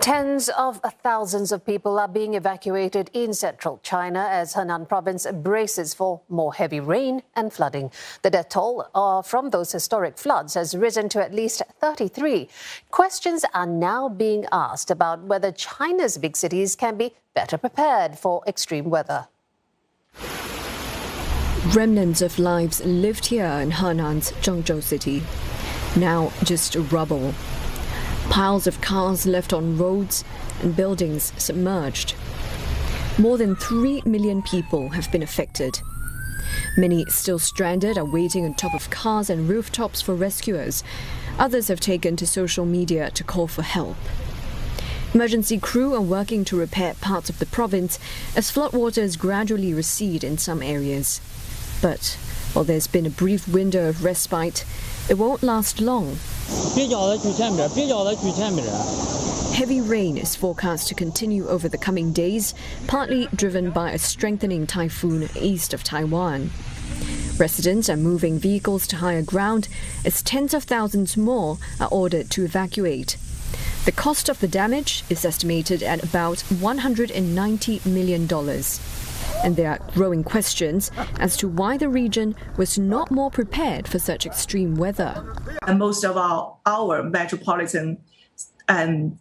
Tens of thousands of people are being evacuated in central China as Henan province braces for more heavy rain and flooding. The death toll from those historic floods has risen to at least 33. Questions are now being asked about whether China's big cities can be better prepared for extreme weather. Remnants of lives lived here in Henan's Zhengzhou city. Now just rubble. Piles of cars left on roads and buildings submerged. More than 3 million people have been affected. Many still stranded are waiting on top of cars and rooftops for rescuers. Others have taken to social media to call for help. Emergency crew are working to repair parts of the province as floodwaters gradually recede in some areas. But while there's been a brief window of respite, it won't last long. Heavy rain is forecast to continue over the coming days, partly driven by a strengthening typhoon east of Taiwan. Residents are moving vehicles to higher ground as tens of thousands more are ordered to evacuate. The cost of the damage is estimated at about $190 million. And there are growing questions as to why the region was not more prepared for such extreme weather. And most of our metropolitan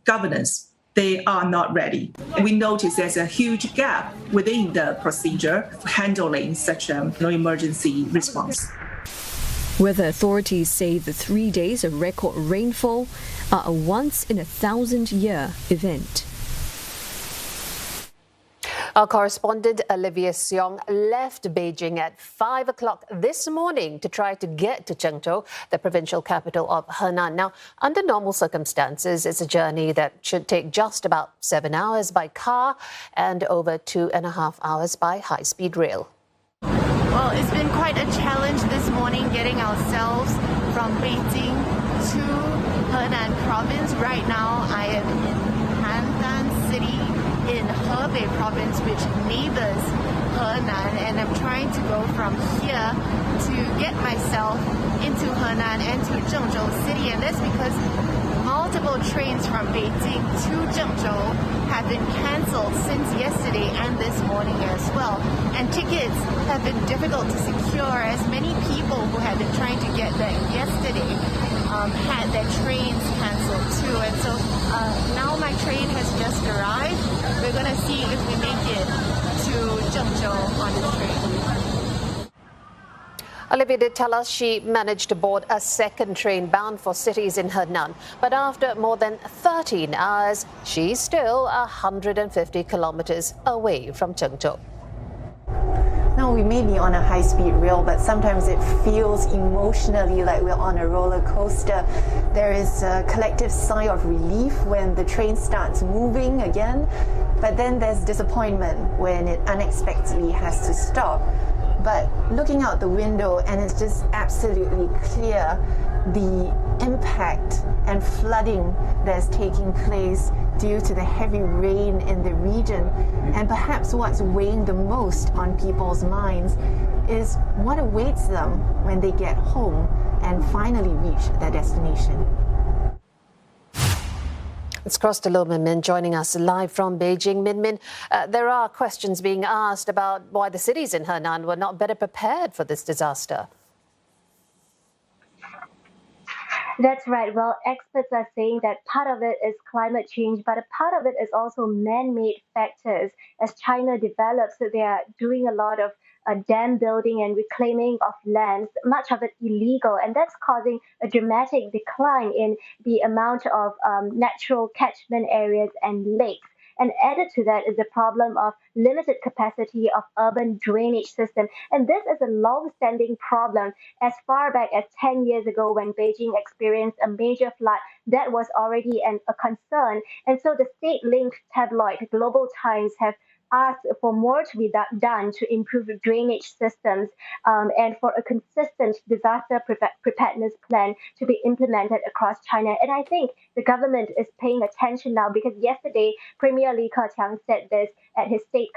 governance, they are not ready. We notice there's a huge gap within the procedure for handling such an emergency response. Weather authorities say the 3 days of record rainfall are a once-in-a-thousand-year event. Our correspondent Olivia Seong left Beijing at 5 o'clock this morning to try to get to Zhengzhou, the provincial capital of Henan. Now, under normal circumstances, it's a journey that should take just about 7 hours by car and over 2.5 hours by high-speed rail. Well, it's been quite a challenge this morning getting ourselves from Beijing to Henan province. Right now, I am in Henan city in Hebei province, which neighbors Henan, and I'm trying to go from here to get myself into Henan and to Zhengzhou city, and that's because multiple trains from Beijing to Zhengzhou have been cancelled since yesterday and this morning as well, and tickets have been difficult to secure as many people who had been trying to get there yesterday had their trains cancelled too. And so now my train has just arrived. We're going to see if we make it to Zhengzhou on this train. Olivia did tell us she managed to board a second train bound for cities in Henan. But after more than 13 hours, she's still 150 kilometers away from Zhengzhou. Now, we may be on a high-speed rail, but sometimes it feels emotionally like we're on a roller coaster. There is a collective sigh of relief when the train starts moving again, but then there's disappointment when it unexpectedly has to stop. But looking out the window, and it's just absolutely clear the impact and flooding that's taking place due to the heavy rain in the region. And perhaps what's weighing the most on people's minds is what awaits them when they get home and finally reach their destination. Let's cross to Lo Min joining us live from Beijing. Min, there are questions being asked about why the cities in Henan were not better prepared for this disaster. That's right. Well, experts are saying that part of it is climate change, but a part of it is also man-made factors. As China develops, they are doing a lot of dam building and reclaiming of lands, much of it illegal, and that's causing a dramatic decline in the amount of natural catchment areas and lakes. And added to that is the problem of limited capacity of urban drainage system. And this is a long-standing problem. As far back as 10 years ago, when Beijing experienced a major flood, that was already a concern. And so the state-linked tabloid Global Times have asked for more to be done to improve drainage systems and for a consistent disaster preparedness plan to be implemented across China. And I think the government is paying attention now, because yesterday Premier Li Keqiang said this at his state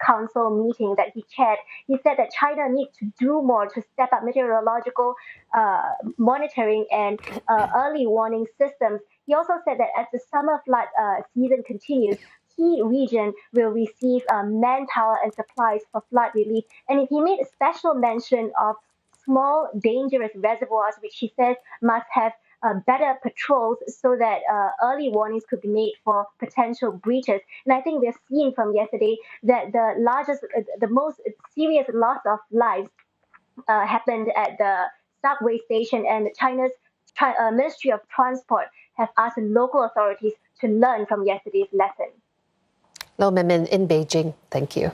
council meeting that he chaired. He said that China needs to do more to step up meteorological monitoring and early warning systems. He also said that as the summer flood season continues, key region will receive manpower and supplies for flood relief. And he made a special mention of small, dangerous reservoirs, which he says must have better patrols so that early warnings could be made for potential breaches. And I think we've seen from yesterday that the most serious loss of lives happened at the subway station, and China's Ministry of Transport have asked local authorities to learn from yesterday's lesson. Lo Min in Beijing, thank you.